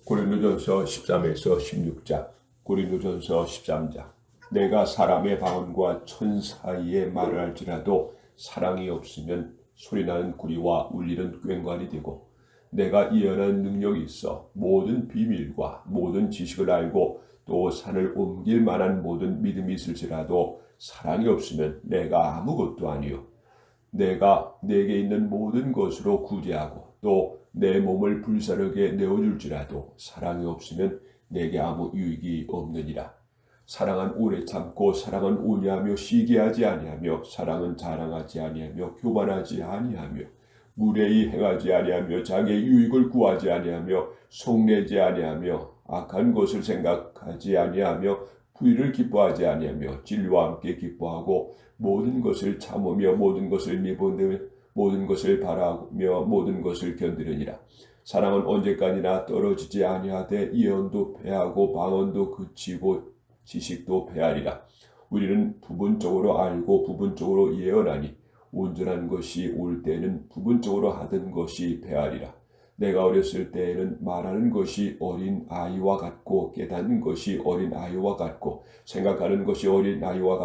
고린도전서 13에서 16장, 고린도전서 13장. 내가 사람의 방언과 천 사이의 말을 할지라도 사랑이 없으면 소리나는 구리와 울리는 꽹과리 되고, 내가 예언하는 능력이 있어 모든 비밀과 모든 지식을 알고 또 산을 옮길 만한 모든 믿음이 있을지라도 사랑이 없으면 내가 아무것도 아니요. 내가 내게 있는 모든 것으로 구제하고 또 내 몸을 불사르게 내어줄지라도 사랑이 없으면 내게 아무 유익이 없느니라. 사랑은 오래 참고 사랑은 온유하며 시기하지 아니하며 사랑은 자랑하지 아니하며 교만하지 아니하며 무례히 행하지 아니하며 자기의 유익을 구하지 아니하며 속내지 아니하며 악한 것을 생각하지 아니하며 부의를 기뻐하지 아니하며 진리와 함께 기뻐하고 모든 것을 참으며 모든 것을 미보며 모든 것을 바라며 모든 것을 견디느니라. 사랑은 언제까지나 떨어지지 아니하되 예언도 패하고 방언도 그치고 지식도 패하리라. 우리는 부분적으로 알고 부분적으로 예언하니 온전한 것이 올 때에는 부분적으로 하던 것이 패하리라. 내가 어렸을 때에는 말하는 것이 어린 아이와 같고 깨닫는 것이 어린 아이와 같고 생각하는 것이 어린 아이와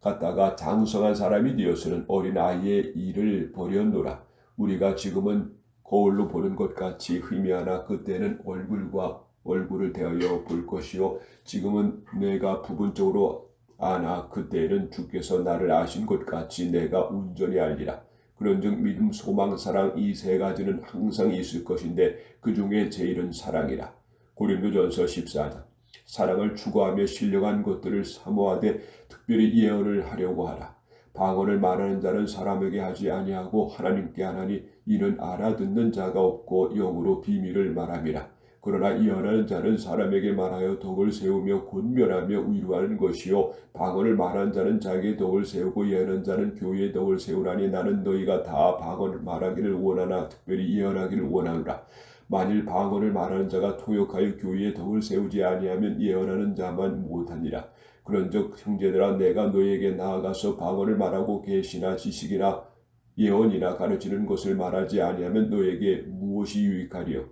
같다가 장성한 사람이 되어서는 어린 아이의 일을 버렸노라. 우리가 지금은 거울로 보는 것 같이 희미하나 그때는 얼굴과 얼굴을 대하여 볼 것이요 지금은 내가 부분적으로 아나 그때는 주께서 나를 아신 것 같이 내가 온전히 알리라. 그런즉 믿음, 소망, 사랑 이 세 가지는 항상 있을 것인데 그 중에 제일은 사랑이라. 고린도전서 14장. 사랑을 추구하며 신령한 것들을 사모하되 특별히 예언을 하려고 하라. 방언을 말하는 자는 사람에게 하지 아니하고 하나님께 하나니 이는 알아듣는 자가 없고 영으로 비밀을 말함이라. 그러나 예언하는 자는 사람에게 말하여 덕을 세우며 권면하며 위로하는 것이요 방언을 말하는 자는 자기의 덕을 세우고 예언하는 자는 교회의 덕을 세우라니 나는 너희가 다 방언을 말하기를 원하나 특별히 예언하기를 원하노라. 만일 방언을 말하는 자가 통역하여 교회의 덕을 세우지 아니하면 예언하는 자만 못하니라. 그런즉 형제들아 내가 너희에게 나아가서 방언을 말하고 계시나 지식이나 예언이나 가르치는 것을 말하지 아니하면 너희에게 무엇이 유익하리요.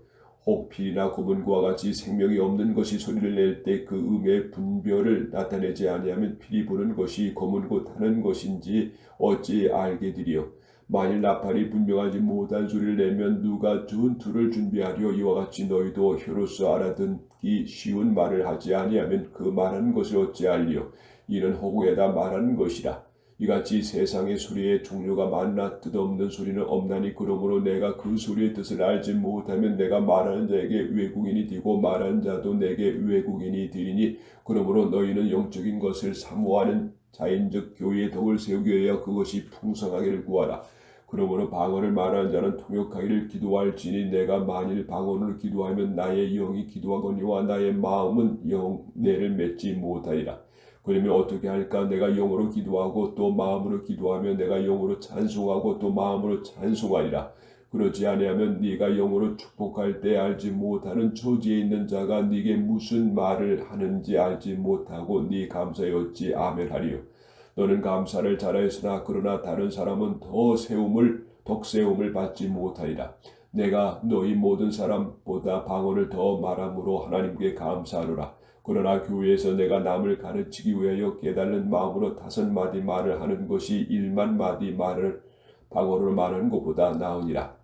혹 필이나 고문과 같이 생명이 없는 것이 소리를 낼 때 그 음의 분별을 나타내지 아니하면 필이 부는 것이 고문고 타는 것인지 어찌 알게 되리요. 만일 나팔이 분명하지 못한 소리를 내면 누가 전투를 준비하리요. 이와 같이 너희도 혀로서 알아듣기 쉬운 말을 하지 아니하면 그 말하는 것을 어찌 알리요. 이는 허구에다 말하는 것이라. 이같이 세상의 소리의 종류가 많으나 뜻없는 소리는 없나니 그러므로 내가 그 소리의 뜻을 알지 못하면 내가 말하는 자에게 외국인이 되고 말하는 자도 내게 외국인이 되리니 그러므로 너희는 영적인 것을 사모하는 자인즉 교회의 덕을 세우기 위하여 그것이 풍성하기를 구하라. 그러므로 방언을 말하는 자는 통역하기를 기도할지니 내가 만일 방언을 기도하면 나의 영이 기도하거니와 나의 마음은 영내를 맺지 못하리라. 그러면 어떻게 할까? 내가 영으로 기도하고 또 마음으로 기도하며 내가 영으로 찬송하고 또 마음으로 찬송하리라. 그렇지 아니하면 네가 영으로 축복할 때 알지 못하는 처지에 있는 자가 네게 무슨 말을 하는지 알지 못하고 네 감사에 어찌 아멘하리요. 너는 감사를 잘하였으나 그러나 다른 사람은 덕세움을 받지 못하리라. 내가 너희 모든 사람보다 방언을 더 말함으로 하나님께 감사하노라. 그러나 교회에서 내가 남을 가르치기 위하여 깨달는 마음으로 5마디 말을 하는 것이 1만 마디 말을 방언으로 말하는 것보다 나으니라.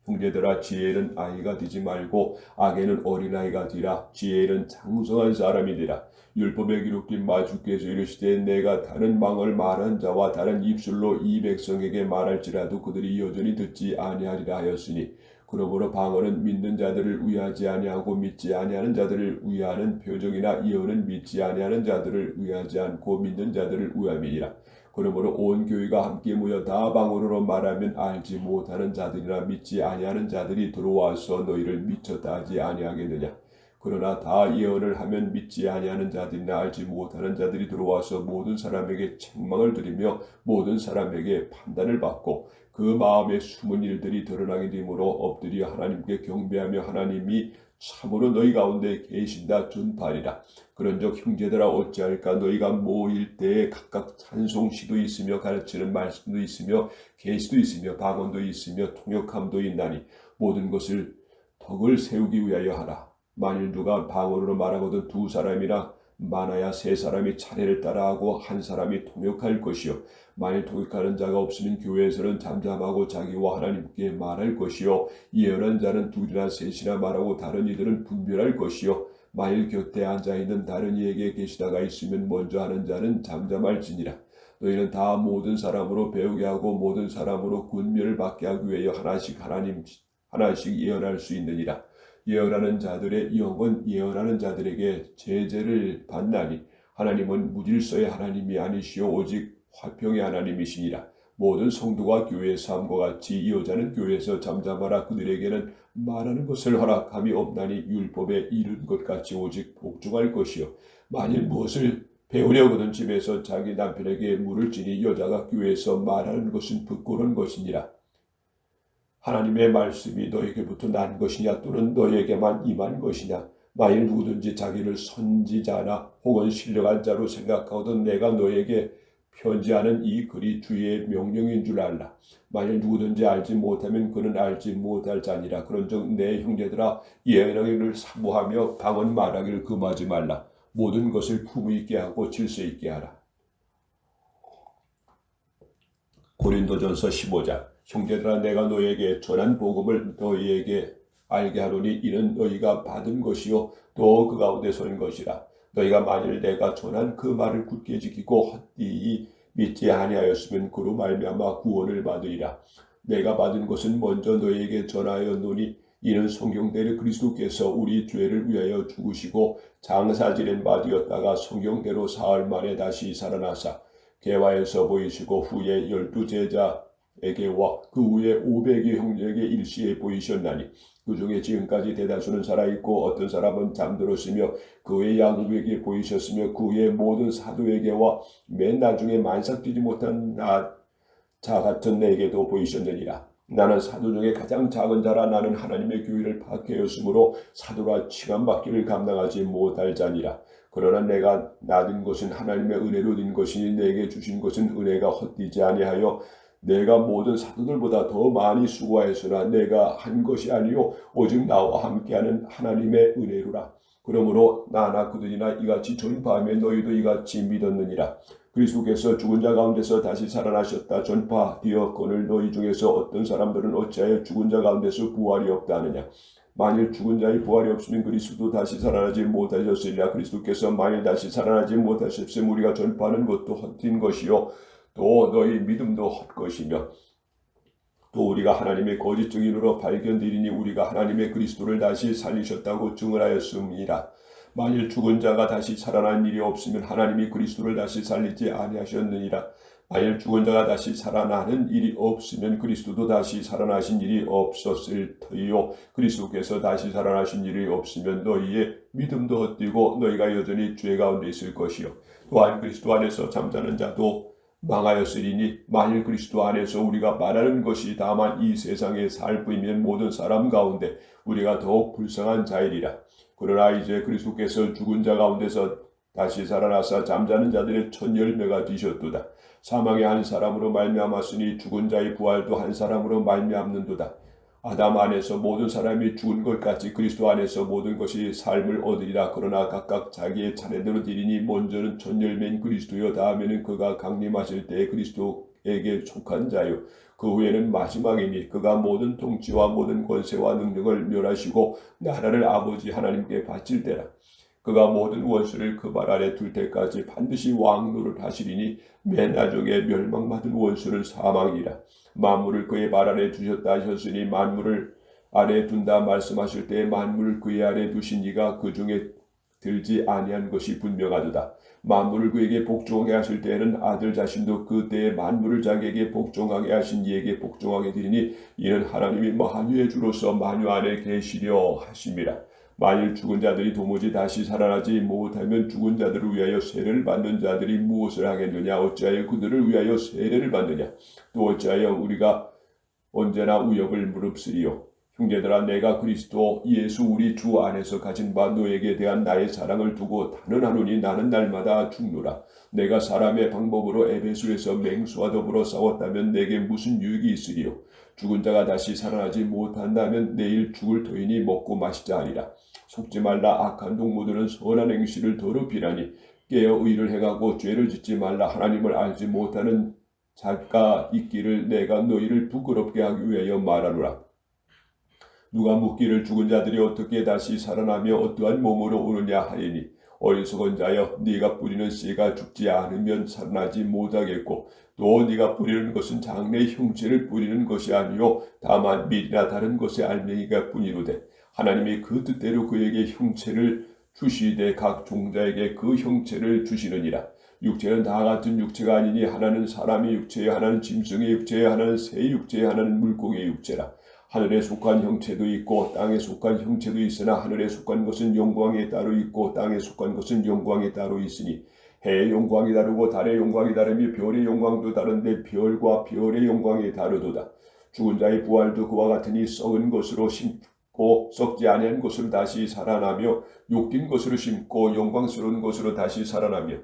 형제들아 지혜는 아이가 되지 말고 악에는 어린아이가 되라. 지혜는 장성한 사람이 되라. 율법에 기록된 바 주께서 이르시되 내가 다른 방언을 말한 자와 다른 입술로 이 백성에게 말할지라도 그들이 여전히 듣지 아니하리라 하였으니 그러므로 방언은 믿는 자들을 위하지 아니하고 믿지 아니하는 자들을 위하는 표적이나 예언은 믿지 아니하는 자들을 위하지 않고 믿는 자들을 위함이니라. 그러므로 온 교회가 함께 모여 다 방언으로 말하면 알지 못하는 자들이나 믿지 아니하는 자들이 들어와서 너희를 미쳤다 하지 아니하겠느냐. 그러나 다 예언을 하면 믿지 아니하는 자들이나 알지 못하는 자들이 들어와서 모든 사람에게 책망을 드리며 모든 사람에게 판단을 받고 그 마음에 숨은 일들이 드러나게 되므로 엎드려 하나님께 경배하며 하나님이 참으로 너희 가운데 계신다 전파하리라. 그런즉 형제들아 어찌할까? 너희가 모일 때에 각각 찬송시도 있으며 가르치는 말씀도 있으며 계시도 있으며 방언도 있으며 통역함도 있나니 모든 것을 덕을 세우기 위하여 하라. 만일 누가 방언으로 말하거든 두 사람이나 많아야 세 사람이 차례를 따라하고 한 사람이 통역할 것이요. 만일 통역하는 자가 없으면 교회에서는 잠잠하고 자기와 하나님께 말할 것이요. 예언한 자는 둘이나 셋이나 말하고 다른 이들은 분별할 것이요. 만일 곁에 앉아있는 다른 이에게 계시다가 있으면 먼저 하는 자는 잠잠할지니라. 너희는 다 모든 사람으로 배우게 하고 모든 사람으로 군멸을 받게 하기 위하여 하나씩 예언할 수 있느니라. 예언하는 자들의 영은 예언하는 자들에게 제재를 받나니 하나님은 무질서의 하나님이 아니시오 오직 화평의 하나님이시니라. 모든 성도가 교회의 삶과 같이 이 여자는 교회에서 잠잠하라. 그들에게는 말하는 것을 허락함이 없나니 율법에 이른 것 같이 오직 복종할 것이요. 만일 무엇을 배우려거든 집에서 자기 남편에게 물을 지니 여자가 교회에서 말하는 것은 부끄러운 것이니라. 하나님의 말씀이 너에게부터 난 것이냐 또는 너에게만 임한 것이냐. 만일 누구든지 자기를 선지자나 혹은 신령한 자로 생각하거든 내가 너에게 편지하는 이 글이 주의 명령인 줄 알라. 만일 누구든지 알지 못하면 그는 알지 못할 자니라. 그런즉 내 형제들아 예언하기를 사모하며 방언 말하기를 금하지 말라. 모든 것을 품위 있게 하고 질서 있게 하라. 고린도전서 15장. 형제들아 내가 너에게 전한 복음을 너희에게 알게 하노니 이는 너희가 받은 것이요 또 그 가운데 선 것이라. 너희가 만일 내가 전한 그 말을 굳게 지키고 헛되이 믿지 아니하였으면 그로 말미암아 구원을 받으리라. 내가 받은 것은 먼저 너희에게 전하였노니 이는 성경대로 그리스도께서 우리 죄를 위하여 죽으시고 장사 지낸 바 되었다가 성경대로 사흘 만에 다시 살아나사 개화에서 보이시고 후에 12 제자에게와 그 후에 500여 형제에게 일시에 보이셨나니 그 중에 지금까지 대다수는 살아있고 어떤 사람은 잠들었으며 그 후에 야곱에게 보이셨으며 그 후에 모든 사도에게와 맨 나중에 만삭되지 못한 자 같은 내게도 보이셨느니라. 나는 사도 중에 가장 작은 자라. 나는 하나님의 교회를 박해였으므로 사도라 칭함받기를 감당하지 못할 자니라. 그러나 내가 낳은 것은 하나님의 은혜로 된 것이니 내게 주신 것은 은혜가 헛되지 아니하여 내가 모든 사도들보다 더 많이 수고하였으나 내가 한 것이 아니요 오직 나와 함께하는 하나님의 은혜로라. 그러므로 나나 그들이나 이같이 전파하며 너희도 이같이 믿었느니라. 그리스도께서 죽은 자 가운데서 다시 살아나셨다 전파되었거늘 너희 중에서 어떤 사람들은 어찌하여 죽은 자 가운데서 부활이 없다 하느냐. 만일 죽은 자의 부활이 없으면 그리스도도 다시 살아나지 못하셨으리라. 그리스도께서 만일 다시 살아나지 못하셨으면 우리가 전파하는 것도 헛된 것이요 또 너희 믿음도 헛것이며 또 우리가 하나님의 거짓 증인으로 발견되리니 우리가 하나님의 그리스도를 다시 살리셨다고 증언하였음이라. 만일 죽은 자가 다시 살아난 일이 없으면 하나님이 그리스도를 다시 살리지 아니하셨느니라. 만일 죽은 자가 다시 살아나는 일이 없으면 그리스도도 다시 살아나신 일이 없었을 터이요 그리스도께서 다시 살아나신 일이 없으면 너희의 믿음도 헛되고 너희가 여전히 죄 가운데 있을 것이요 또한 그리스도 안에서 잠자는 자도 망하였으리니 만일 그리스도 안에서 우리가 말하는 것이 다만 이 세상에 살 뿐이면 모든 사람 가운데 우리가 더욱 불쌍한 자이리라. 그러나 이제 그리스도께서 죽은 자 가운데서 다시 살아나사 잠자는 자들의 첫 열매가 되셨도다. 사망의 한 사람으로 말미암았으니 죽은 자의 부활도 한 사람으로 말미암는도다. 아담 안에서 모든 사람이 죽은 것 같이 그리스도 안에서 모든 것이 삶을 얻으리라. 그러나 각각 자기의 차례대로 되리니 먼저는 첫 열매인 그리스도요 다음에는 그가 강림하실 때에 그리스도에게 속한 자요 그 후에는 마지막이니 그가 모든 통치와 모든 권세와 능력을 멸하시고 나라를 아버지 하나님께 바칠 때라. 그가 모든 원수를 그 발 아래 둘 때까지 반드시 왕노를 하시리니 맨 나중에 멸망받은 원수는 사망이라. 만물을 그의 발 아래 두셨다 하셨으니 만물을 아래 둔다 말씀하실 때 만물을 그의 아래 두신 이가 그 중에 들지 아니한 것이 분명하도다. 만물을 그에게 복종하게 하실 때에는 아들 자신도 그 때에 만물을 자기에게 복종하게 하신 이에게 복종하게 되리니 이는 하나님이 만유의 주로서 만유 안에 계시려 하심이라. 만일 죽은 자들이 도무지 다시 살아나지 못하면 죽은 자들을 위하여 세례를 받는 자들이 무엇을 하겠느냐. 어찌하여 그들을 위하여 세례를 받느냐. 또 어찌하여 우리가 언제나 우역을 무릅쓰리요. 형제들아 내가 그리스도 예수 우리 주 안에서 가진 바 너에게 대한 나의 사랑을 두고 단언하노니 나는 날마다 죽노라. 내가 사람의 방법으로 에베소에서 맹수와 더불어 싸웠다면 내게 무슨 유익이 있으리요. 죽은 자가 다시 살아나지 못한다면 내일 죽을 터이니 먹고 마시자 하리라. 속지 말라. 악한 동무들은 선한 행실을 더럽히나니 깨어 의를 행하고 죄를 짓지 말라. 하나님을 알지 못하는 자가 있기를 내가 너희를 부끄럽게 하기 위하여 말하노라. 누가 묻기를 죽은 자들이 어떻게 다시 살아나며 어떠한 몸으로 오느냐 하리니 어리석은 자여, 네가 뿌리는 씨가 죽지 않으면 살아나지 못하겠고 또 네가 뿌리는 것은 장래의 형체를 뿌리는 것이 아니요 다만 밀이나 다른 것의 알맹이가 뿐이로되 하나님이 그 뜻대로 그에게 형체를 주시되 각 종자에게 그 형체를 주시느니라. 육체는 다 같은 육체가 아니니 하나는 사람의 육체여 하나는 짐승의 육체여 하나는 새의 육체여 하나는 물고기의 육체라. 하늘에 속한 형체도 있고 땅에 속한 형체도 있으나 하늘에 속한 것은 영광에 따로 있고 땅에 속한 것은 영광에 따로 있으니 해의 영광이 다르고 달의 영광이 다르며 별의 영광도 다른데 별과 별의 영광이 다르도다. 죽은 자의 부활도 그와 같으니 썩은 것으로 심고 썩지 아니한 것으로 다시 살아나며 욕된 것으로 심고 영광스러운 것으로 다시 살아나며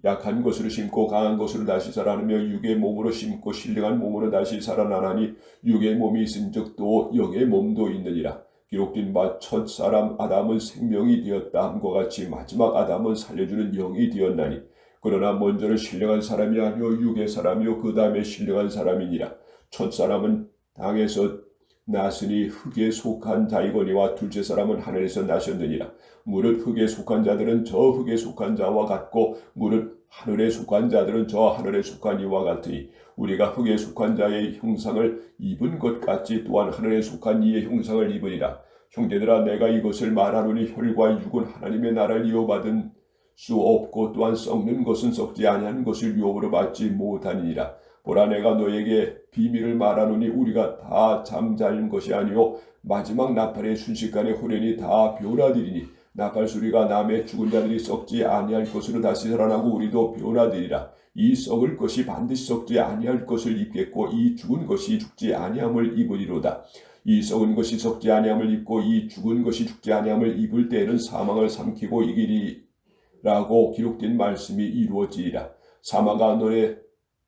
약한 것으로 심고 강한 것으로 다시 살아나며 육의 몸으로 심고 신령한 몸으로 다시 살아나나니 육의 몸이 있은즉 또 영의 몸도 있느니라. 기록된 바 첫사람 아담은 생명이 되었다 함과 같이 마지막 아담은 살려주는 영이 되었나니 그러나 먼저는 신령한 사람이 아니요 육의 사람이요 그 다음에 신령한 사람이니라. 첫사람은 땅에서 나으니 흙에 속한 자이거니와 둘째 사람은 하늘에서 나셨느니라. 무릇 흙에 속한 자들은 저 흙에 속한 자와 같고 무릇 하늘에 속한 자들은 저 하늘에 속한 이와 같으니 우리가 흙에 속한 자의 형상을 입은 것 같이 또한 하늘에 속한 이의 형상을 입으리라. 형제들아 내가 이것을 말하노니 혈과 육은 하나님의 나라를 이어받은 수 없고 또한 썩는 것은 썩지 아니하는 것을 유업으로 받지 못하니라. 보라 내가 너에게 비밀을 말하노니 우리가 다 잠자는 것이 아니요 마지막 나팔의 순식간에 호련히 다 변화되리니 나팔 소리가 남의 죽은 자들이 썩지 아니할 것으로 다시 살아나고 우리도 변화되리라. 이 썩을 것이 반드시 썩지 아니할 것을 입겠고 이 죽은 것이 죽지 아니함을 입으리로다. 이 썩은 것이 썩지 아니함을 입고 이 죽은 것이 죽지 아니함을 입을 때에는 사망을 삼키고 이기리라고 기록된 말씀이 이루어지리라. 사망아 너의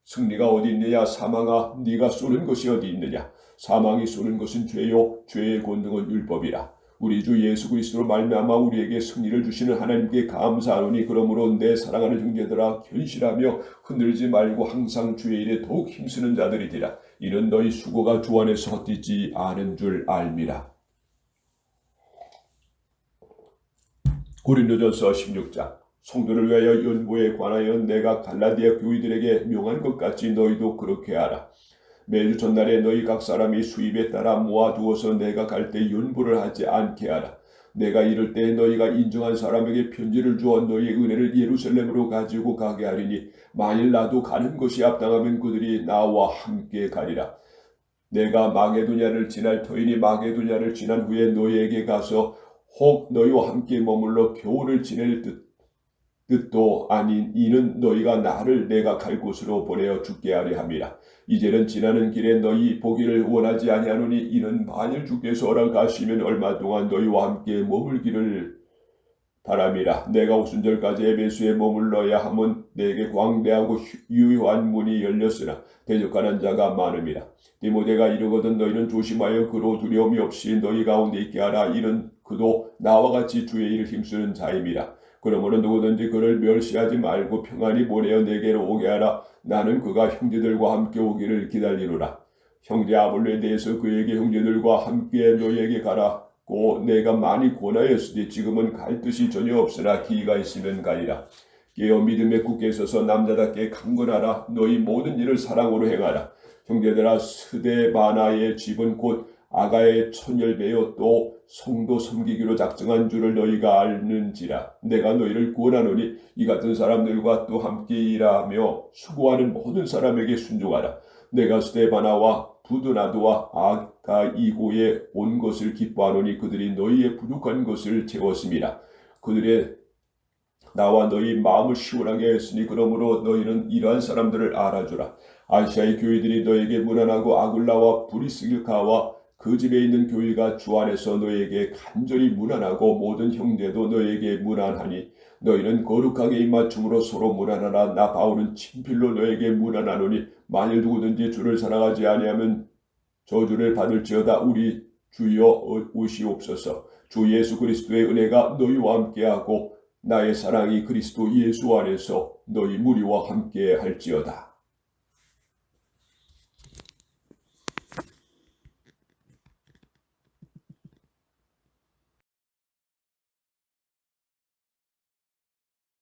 승리가 어디 있느냐. 사망아 네가 쏘는 것이 어디 있느냐. 사망이 쏘는 것은 죄요 죄의 권능은 율법이라. 우리 주 예수 그리스도로 말미암아 우리에게 승리를 주시는 하나님께 감사하노니 그러므로 내 사랑하는 형제들아 견실하며 흔들지 말고 항상 주의 일에 더욱 힘쓰는 자들이되라. 이는 너희 수고가 주 안에서 헛되지 않은 줄 알미라. 고린도전서 16장. 성도를 위하여 연보에 관하여 내가 갈라디아 교회들에게 명한 것 같이 너희도 그렇게 하라. 매주 전날에 너희 각 사람이 수입에 따라 모아두어서 내가 갈 때 연보를 하지 않게 하라. 내가 이럴 때 너희가 인정한 사람에게 편지를 주어 너희의 은혜를 예루살렘으로 가지고 가게 하리니 만일 나도 가는 것이 합당하면 그들이 나와 함께 가리라. 내가 마게도냐를 지날 터이니 마게도냐를 지난 후에 너희에게 가서 혹 너희와 함께 머물러 겨울을 지낼 뜻도 아닌 이는 너희가 나를 내가 갈 곳으로 보내어 죽게 하려 함이라. 이제는 지나는 길에 너희 보기를 원하지 아니하노니 이는 만일 주께서 허락하시면 얼마 동안 너희와 함께 머물기를 바람이라. 내가 오순절까지 에베소에 머물러야 함은 내게 광대하고 유효한 문이 열렸으나 대적하는 자가 많음이라. 디모데가 이르거든 너희는 조심하여 그로 두려움이 없이 너희 가운데 있게 하라. 이는 그도 나와 같이 주의 일을 힘쓰는 자임이라. 그러므로 누구든지 그를 멸시하지 말고 평안히 보내어 내게로 오게 하라. 나는 그가 형제들과 함께 오기를 기다리노라. 형제 아볼로에 대해서 그에게 형제들과 함께 너희에게 가라고 내가 많이 권하였으니 지금은 갈 뜻이 전혀 없으나 기회가 있으면 가리라. 깨어 믿음에 굳게 서서 남자답게 강건하라. 너희 모든 일을 사랑으로 행하라. 형제들아 스데바나의 집은 곧 아가의 천열배요 또 성도 섬기기로 작정한 줄을 너희가 알는지라. 내가 너희를 구원하노니 이 같은 사람들과 또 함께 일하며 수고하는 모든 사람에게 순종하라. 내가 스데바나와 부드나도와 아가이고에 온 것을 기뻐하노니 그들이 너희의 부족한 것을 채웠음이라. 그들의 나와 너희 마음을 시원하게 했으니 그러므로 너희는 이러한 사람들을 알아주라. 아시아의 교회들이 너에게 무난하고 아굴라와 브리스길가와 그 집에 있는 교회가 주 안에서 너에게 간절히 무난하고 모든 형제도 너에게 무난하니 너희는 거룩하게 입맞춤으로 서로 무난하라. 나 바울은 친필로 너에게 무난하노니 만일 누구든지 주를 사랑하지 아니하면 저주를 받을지어다. 우리 주여 오시옵소서. 주 예수 그리스도의 은혜가 너희와 함께하고 나의 사랑이 그리스도 예수 안에서 너희 무리와 함께 할지어다.